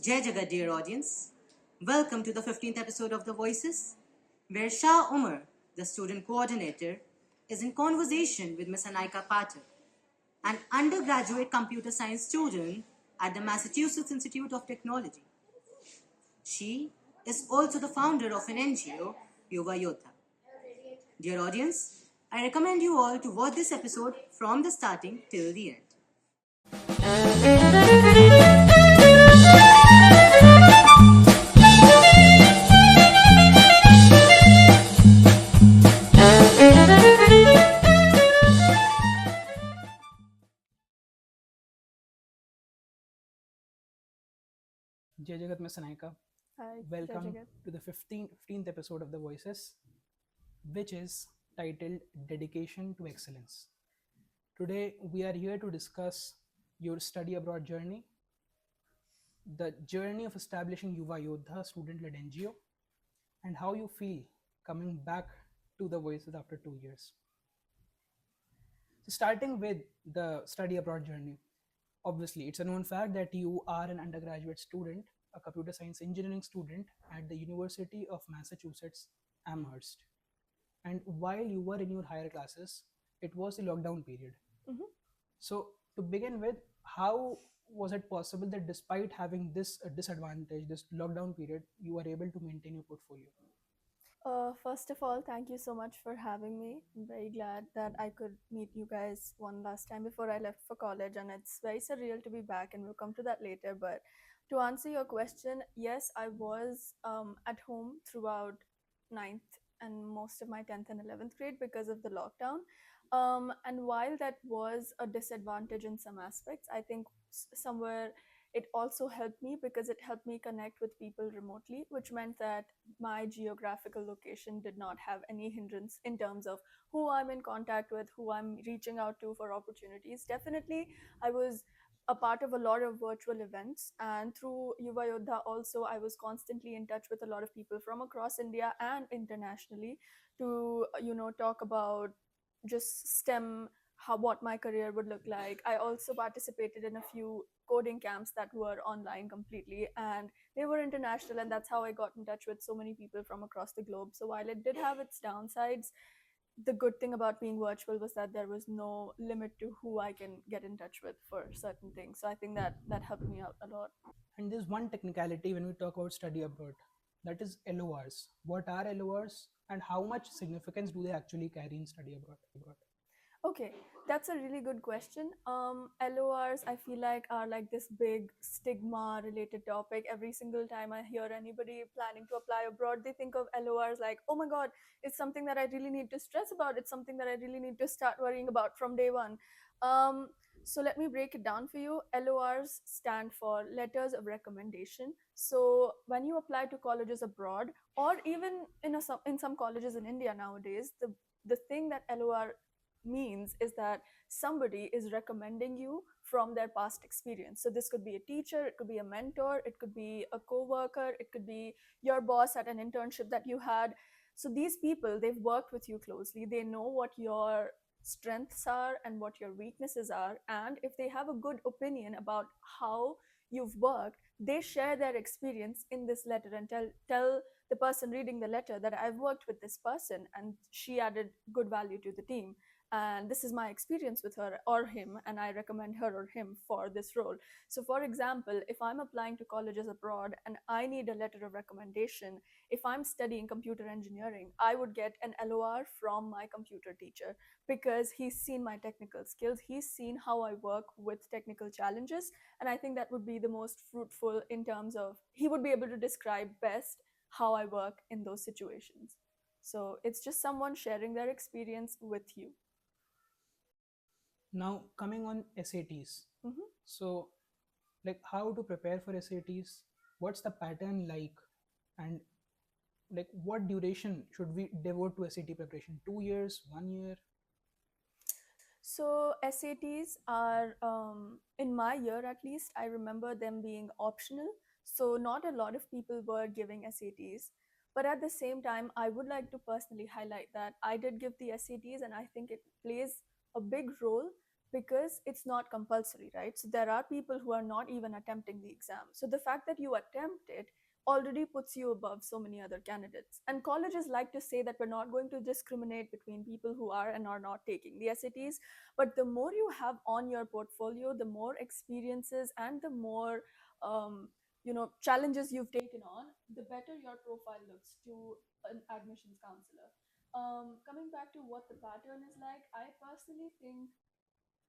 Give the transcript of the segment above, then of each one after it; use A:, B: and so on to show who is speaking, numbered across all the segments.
A: Jai Jagat, dear audience. Welcome to the 15th episode of The Voices, where Shah Umar, the student coordinator, is in conversation with Miss Anaika Pathak, an undergraduate computer science student at the Massachusetts Institute of Technology. She is also the founder of an NGO, Yuva Yoddha. Dear audience, I recommend you all to watch this episode from the starting till the end.
B: Jai Jagat, Miss Anaika.
C: Hi,
B: Welcome
C: Jagat.
B: to the 15th episode of The Voices, which is titled Dedication to Excellence. Today, we are here to discuss your study abroad journey, the journey of establishing Yuva Yoddha student led NGO, and how you feel coming back to The Voices after 2 years. So, starting with the study abroad journey, obviously, it's a known fact that you are an undergraduate student, a computer science engineering student at the University of Massachusetts Amherst. And while you were in your higher classes, it was the lockdown period.
C: Mhm.
B: So, to begin with, how was it possible that despite having this disadvantage, this lockdown period, you were able to maintain your portfolio?
C: First of all, thank you so much for having me. I'm very glad that I could meet you guys one last time before I left for college, and it's very surreal to be back, and we'll come to that later. But to answer your question, yes, I was at home throughout ninth and most of my 10th and 11th grade because of the lockdown. And while that was a disadvantage in some aspects, I think somewhere it also helped me because it helped me connect with people remotely, which meant that my geographical location did not have any hindrance in terms of who I'm in contact with, who I'm reaching out to for opportunities. Definitely, I was a part of a lot of virtual events, and through Yuva Yoddha also I was constantly in touch with a lot of people from across India and internationally to talk about just STEM, how what my career would look like. I also participated in a few coding camps that were online completely, and they were international, and that's how I got in touch with so many people from across the globe. So while it did have its downsides, the good thing about being virtual was that there was no limit to who I can get in touch with for certain things. So I think that helped me out a lot.
B: And there's one technicality when we talk about study abroad, that is LORs. What are LORs and how much significance do they actually carry in study abroad?
C: Okay, that's a really good question. LORs, I feel like, are like this big stigma related topic. Every single time I hear anybody planning to apply abroad, they think of LORs like, oh my God, it's something that I really need to stress about. It's something that I really need to start worrying about from day one. Um, so let me break it down for you. LORs stand for letters of recommendation. So when you apply to colleges abroad, or even in some colleges in India nowadays, the thing that LOR means is that somebody is recommending you from their past experience. So this could be a teacher, it could be a mentor, it could be a coworker, it could be your boss at an internship that you had. So these people, they've worked with you closely, they know what your strengths are and what your weaknesses are, and if they have a good opinion about how you've worked, they share their experience in this letter and tell the person reading the letter that I've worked with this person and she added good value to the team, and this is my experience with her or him, and I recommend her or him for this role. So for example, if I'm applying to colleges abroad and I need a letter of recommendation, if I'm studying computer engineering, I would get an LOR from my computer teacher because he's seen my technical skills, he's seen how I work with technical challenges, and I think that would be the most fruitful in terms of he would be able to describe best how I work in those situations. So it's just someone sharing their experience with you.
B: Now, coming on SATs.
C: Mhm.
B: So, like how to prepare for SATs, what's the pattern like, and like what duration should we devote to SAT preparation? 2 years, 1 year?
C: So SATs are, in my year at least, I remember them being optional. So not a lot of people were giving SATs. But at the same time, I would like to personally highlight that I did give the SATs, and I think it plays a big role because it's not compulsory, right? So there are people who are not even attempting the exam. So the fact that you attempt it already puts you above so many other candidates. And colleges like to say that we're not going to discriminate between people who are and are not taking the SATs. But the more you have on your portfolio, the more experiences and the more challenges you've taken on, the better your profile looks to an admissions counselor. Coming back to what the pattern is like, I personally think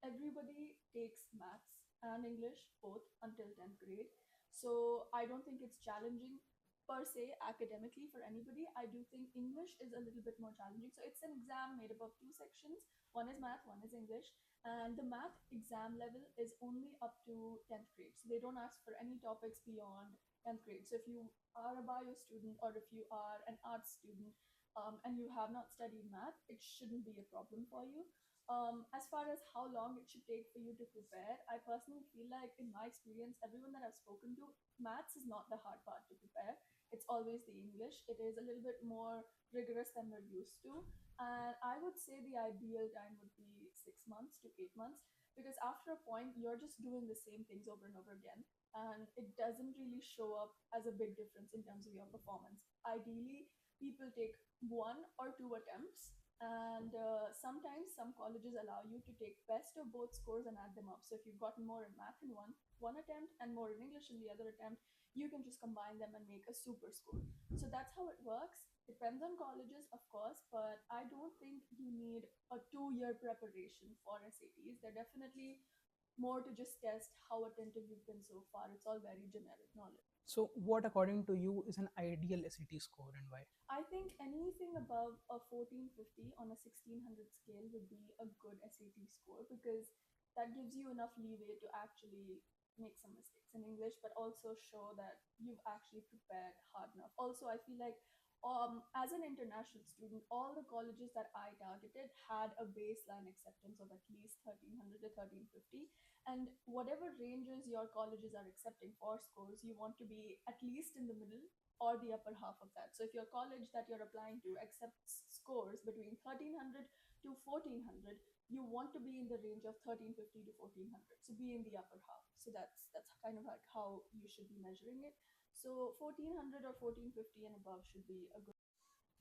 C: everybody takes maths and English both until 10th grade. So I don't think it's challenging per se academically for anybody. I do think English is a little bit more challenging. So it's an exam made up of two sections. One is math, one is English. And the math exam level is only up to 10th grade. So they don't ask for any topics beyond 10th grade. So if you are a bio student or if you are an arts student and you have not studied math, it shouldn't be a problem for you. As far as how long it should take for you to prepare, I personally feel like, in my experience, everyone that I've spoken to, maths is not the hard part to prepare. It's always the English. It is a little bit more rigorous than we're used to. And I would say the ideal time would be 6 months to 8 months, because after a point, you're just doing the same things over and over again. And it doesn't really show up as a big difference in terms of your performance. Ideally, people take one or two attempts, and sometimes some colleges allow you to take best of both scores and add them up. So if you've gotten more in math in one attempt and more in English in the other attempt, you can just combine them and make a super score. So that's how it works. Depends on colleges, of course, but I don't think you need a 2 year preparation for SATs. They're definitely more to just test how attentive you've been so far. It's all very generic knowledge.
B: So, what according to you is an ideal SAT score and why?
C: I think anything above a 1450 on a 1600 scale would be a good SAT score, because that gives you enough leeway to actually make some mistakes in English, but also show that you've actually prepared hard enough. Also, I feel like as an international student, all the colleges that I targeted had a baseline acceptance of at least 1300 to 1350. And whatever ranges your colleges are accepting for scores, you want to be at least in the middle or the upper half of that. So if your college that you're applying to accepts scores between 1300 to 1400, you want to be in the range of 1350 to 1400. So be in the upper half. So that's kind of like how you should be measuring it. So 1400 or 1450 and above should be a good.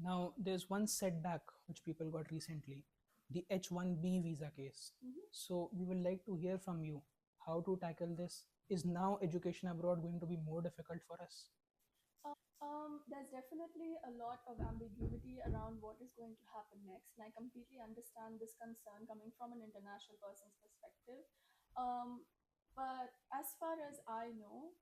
B: Now, there's one setback which people got recently, the H1B visa case.
C: Mhm.
B: So, we would like to hear from you how to tackle this. Is now education abroad going to be more difficult for us?
C: There's definitely a lot of ambiguity around what is going to happen next, and I completely understand this concern coming from an international person's perspective. Um, but as far as I know,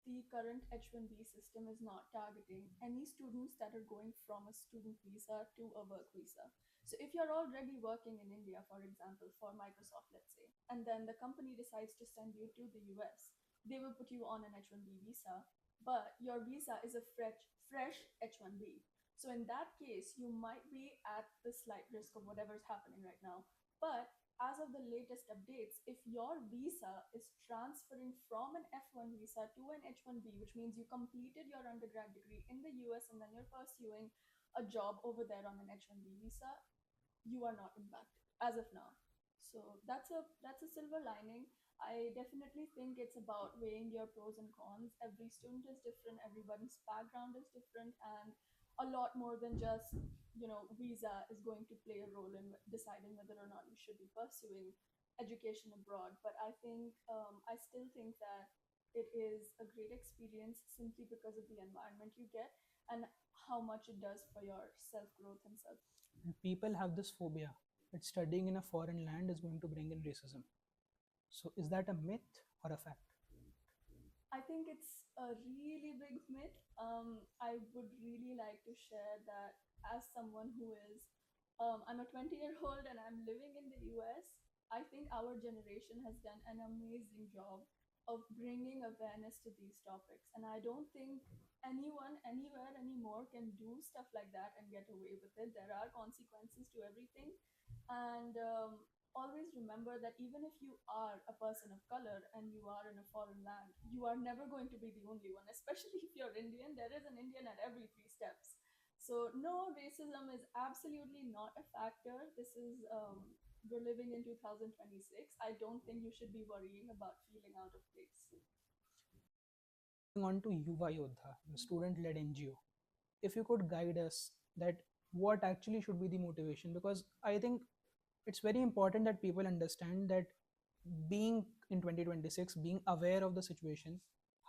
C: the current H1B system is not targeting any students that are going from a student visa to a work visa. So if you're already working in India, for example, for Microsoft, let's say, and then the company decides to send you to the US, they will put you on an H1B visa, but your visa is a fresh H1B. So in that case, you might be at the slight risk of whatever's happening right now. But as of the latest updates, if your visa is transferring from an F1 visa to an H1B, which means you completed your undergrad degree in the US and then you're pursuing a job over there on an H1B visa, you are not impacted as of now. So that's a silver lining. I definitely think it's about weighing your pros and cons. Every student is different, everyone's background is different, and a lot more than just, visa is going to play a role in deciding whether or not you should be pursuing education abroad. But I still think that it is a great experience simply because of the environment you get and how much it does for your self growth and self.
B: And people have this phobia that studying in a foreign land is going to bring in racism. So, is that a myth or a fact?
C: I think it's a really big myth. I would really like to share that as someone who is, I'm a 20-year-old and I'm living in the US. I think our generation has done an amazing job of bringing awareness to these topics. And I don't think anyone anywhere anymore can do stuff like that and get away with it. There are consequences to everything. And always remember that even if you are a person of color and you are in a foreign land, you are never going to be the only one, especially if you're Indian. There is an Indian at every three steps. So, no, racism is absolutely not a factor. This is we're living in 2026. I don't think you should be worrying about feeling out of place.
B: Moving on to Yuva Yoddha, the student-led NGO. If you could guide us that what actually should be the motivation, because I think it's very important that people understand that being in 2026, being aware of the situation,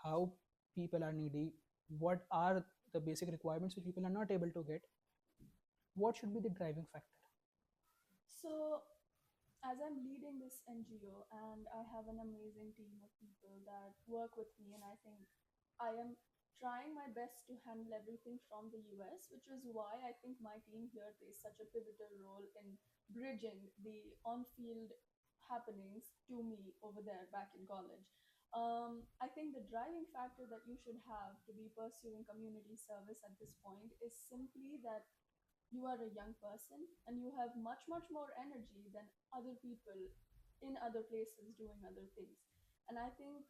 B: how people are needy, what are the basic requirements which people are not able to get, what should be the driving factor.
C: So, as I'm leading this NGO and I have an amazing team of people that work with me, and I think I am trying my best to handle everything from the US, which is why I think my team here plays such a pivotal role in bridging the on field happenings to me over there back in college. I think the driving factor that you should have to be pursuing community service at this point is simply that you are a young person and you have much, much more energy than other people in other places doing other things. And I think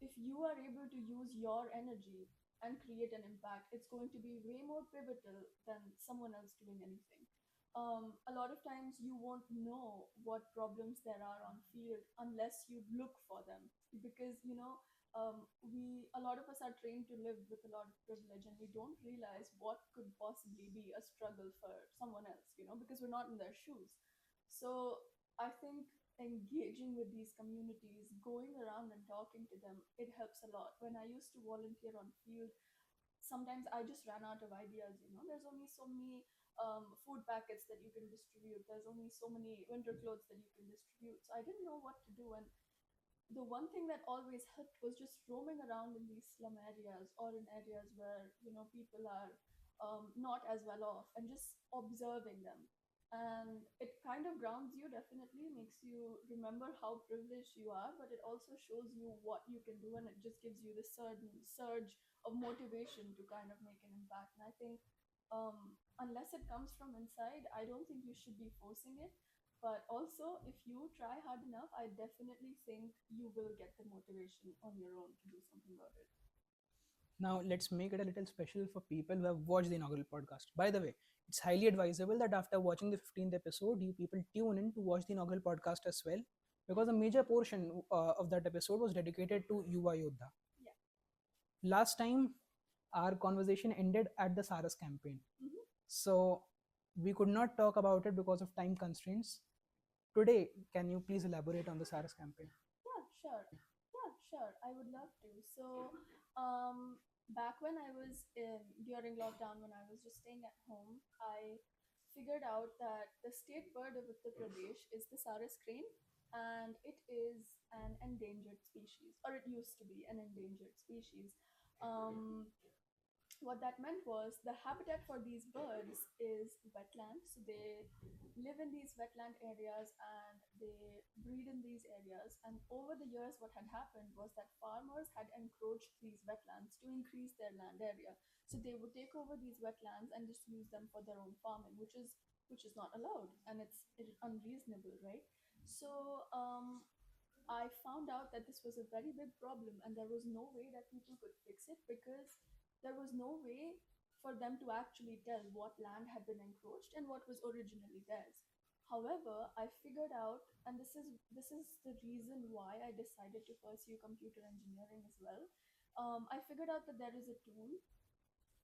C: if you are able to use your energy and create an impact, it's going to be way more pivotal than someone else doing anything. A lot of times you won't know what problems there are on field unless you look for them, because we a lot of us are trained to live with a lot of privilege and we don't realize what could possibly be a struggle for someone else, because we're not in their shoes. So I think engaging with these communities, going around and talking to them, it helps a lot. When I used to volunteer on field, sometimes I just ran out of ideas. There's only so many food packets that you can distribute. There's only so many winter clothes that you can distribute. So I didn't know what to do. And the one thing that always helped was just roaming around in these slum areas or in areas where people are not as well off, and just observing them. And it kind of grounds you, definitely makes you remember how privileged you are, but it also shows you what you can do, and it just gives you this certain surge of motivation to kind of make an impact. And I think unless it comes from inside, I don't think you should be forcing it. But also, if you try hard enough, I definitely think you will get the motivation on your own to do something about it.
B: Now, let's make it a little special for people who have watched the inaugural podcast. By the way, it's highly advisable that after watching the 15th episode, you people tune in to watch the inaugural podcast as well, because a major portion of that episode was dedicated to Yuva Yoddha.
C: Yeah.
B: Last time, our conversation ended at the Saras campaign.
C: Mm-hmm.
B: So, we could not talk about it because of time constraints. Today, can you please elaborate on the Saras campaign?
C: Yeah, sure. Yeah, sure. I would love to. So, back when I was during lockdown, when I was just staying at home, I figured out that the state bird of Uttar Pradesh is the Saras crane, and it is an endangered species, or it used to be an endangered species. Um, what that meant was the habitat for these birds is wetland. So they live in these wetland areas and they breed in these areas. And over the years, what had happened was that farmers had encroached these wetlands to increase their land area. So they would take over these wetlands and just use them for their own farming, which is not allowed, and it's unreasonable, right? So I found out that this was a very big problem and there was no way that people could fix it, because there was no way for them to actually tell what land had been encroached and what was originally theirs. However, I figured out, and this is the reason why I decided to pursue computer engineering as well. I figured out that there is a tool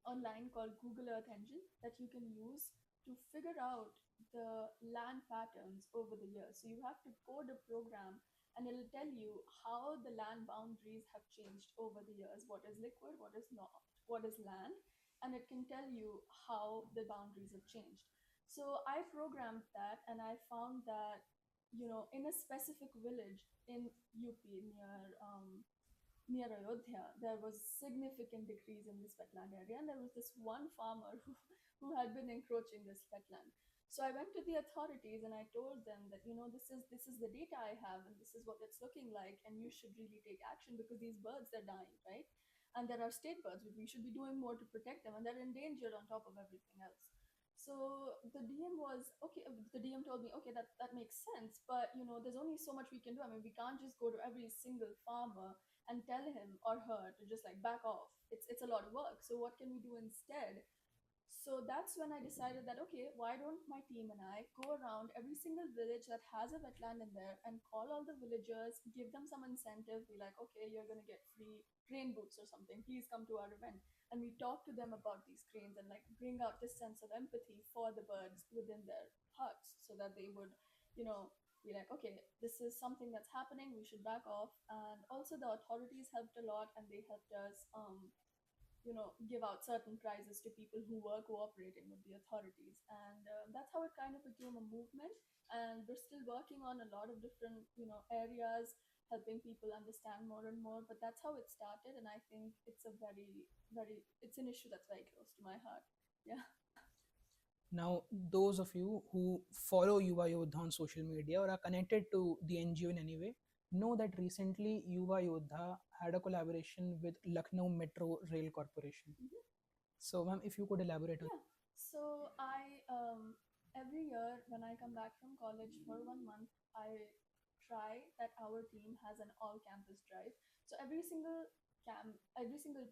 C: online called Google Earth Engine that you can use to figure out the land patterns over the years. So you have to code a program and it'll tell you how the land boundaries have changed over the years, what is liquid, what is not, what is land, and it can tell you how the boundaries have changed. So I programmed that and I found that, in a specific village in UP near Ayodhya, there was significant decrease in this wetland area, and there was this one farmer who had been encroaching this wetland. So I went to the authorities and I told them that, this is the data I have and this is what it's looking like, and you should really take action because these birds, they're dying, right? And there are state birds, we should be doing more to protect them, and they're endangered on top of everything else. So the DM was okay. The DM told me, okay, that makes sense, but there's only so much we can do. I mean, we can't just go to every single farmer and tell him or her to just like back off. It's a lot of work. So what can we do instead? So that's when I decided that, okay, why don't my team and I go around every single village that has a wetland in there and call all the villagers, give them some incentive, be like, okay, you're going to get free crane boots or something. Please come to our event. And we talk to them about these cranes and like bring out this sense of empathy for the birds within their huts so that they would, be like, okay, this is something that's happening. We should back off. And also the authorities helped a lot and they helped us give out certain prizes to people who were cooperating with the authorities. And that's how it kind of became a movement. And we're still working on a lot of different, areas, helping people understand more and more. But that's how it started. And I think it's a it's an issue that's very close to my heart. Yeah.
B: Now, those of you who follow Yuva Yoddha on social media or are connected to the NGO in any way know that recently Yuva Yoddha had a collaboration with Lucknow Metro Rail Corporation.
C: Mhm.
B: So, ma'am, if you could elaborate on.
C: Yeah. So I every year when I come back from college for 1 month, I try that our team has an all-campus drive. So every single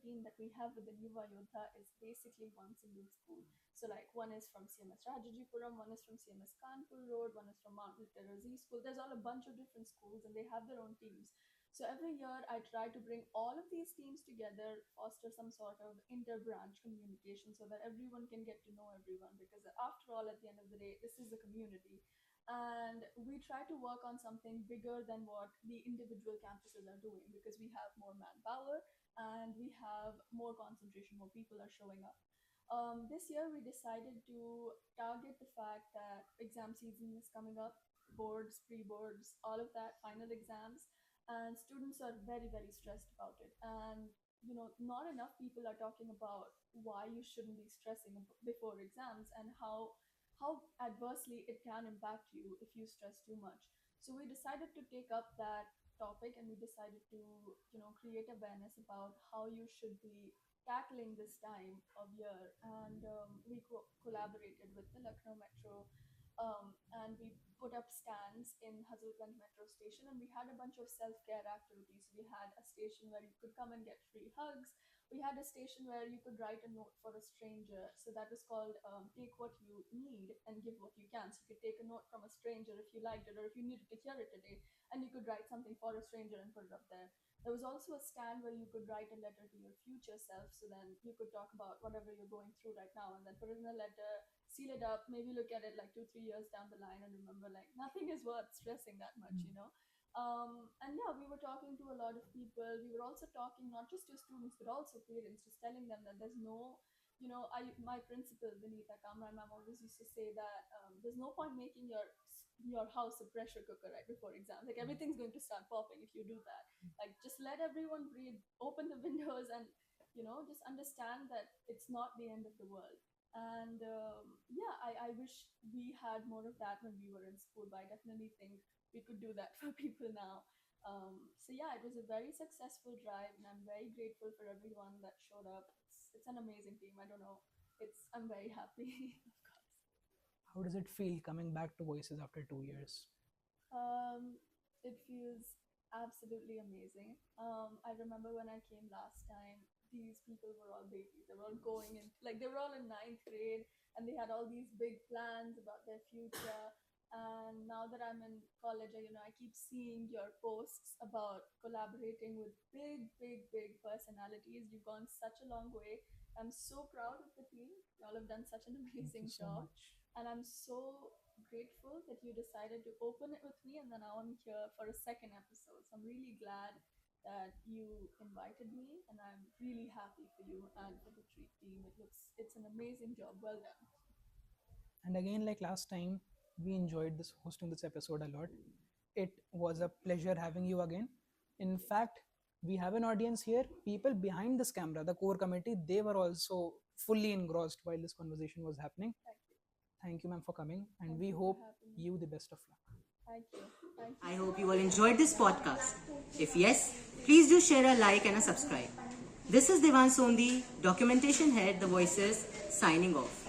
C: team that we have within Yuva Yoddha is basically one single school. So like one is from CMS Rajajipuram, one is from CMS Kanpur Road, one is from Mount Litera Z School. There's all a bunch of different schools and they have their own teams. So every year I try to bring all of these teams together, foster some sort of inter-branch communication so that everyone can get to know everyone, because after all, at the end of the day, this is a community. And we try to work on something bigger than what the individual campuses are doing, because we have more manpower and we have more concentration, more people are showing up. This year we decided to target the fact that exam season is coming up, boards, pre-boards, all of that, final exams, and students are very, very stressed about it. And not enough people are talking about why you shouldn't be stressing before exams, and how adversely it can impact you if you stress too much. So we decided to take up that topic, and we decided to create awareness about how you should be tackling this time of year. And we collaborated with the Lucknow Metro, and we put up stands in Hazratganj Metro Station, and we had a bunch of self-care activities. We had a station where you could come and get free hugs. We had a station where you could write a note for a stranger. So that was called Take What You Need and Give What You Can. So you could take a note from a stranger if you liked it or if you needed to hear it today, and you could write something for a stranger and put it up there. There was also a stand where you could write a letter to your future self. So then you could talk about whatever you're going through right now and then put it in a letter, seal it up, maybe look at it like 2-3 years down the line and remember like nothing is worth stressing that much. And yeah, we were talking to a lot of people. We were also talking not just to students but also parents, just telling them that there's no, my principal Vinita Kamra, ma'am, always used to say that there's no point making your house a pressure cooker right before exams. Like everything's going to start popping if you do that. Like just let everyone breathe, open the windows, and just understand that it's not the end of the world. And yeah, I wish we had more of that when we were in school, but I definitely think we could do that for people now. So yeah, it was a very successful drive, and I'm very grateful for everyone that showed up. It's an amazing team. I don't know. I'm very happy, of course.
B: How does it feel coming back to Voices after 2 years?
C: It feels absolutely amazing. I remember when I came last time, these people were all babies. They were all going in, like they were all in ninth grade, and they had all these big plans about their future. And now that I'm in college, I keep seeing your posts about collaborating with big, big, big personalities. You've gone such a long way. I'm so proud of the team. Y'all have done such an
B: Thank you
C: amazing
B: so
C: job.
B: much.
C: And I'm so grateful that you decided to open it with me, and then now I'm here for a second episode. So I'm really glad that you invited me, and I'm really happy for you and for the treat team. It's an amazing job. Well done.
B: And again, like last time, we enjoyed this hosting this episode a lot. It was a pleasure having you again. In fact, we have an audience here. People behind this camera, the core committee, they were also fully engrossed while this conversation was happening.
C: Thank you.
B: Thank you, ma'am, for coming, and
C: Thank
B: we
C: you for
B: hope
C: having me.
B: you the best of luck.
C: Thank you. Thank you.
A: I hope you all enjoyed this podcast. If yes, please do share a like and a subscribe. This is Devan Sondi, documentation head, The Voices, signing off.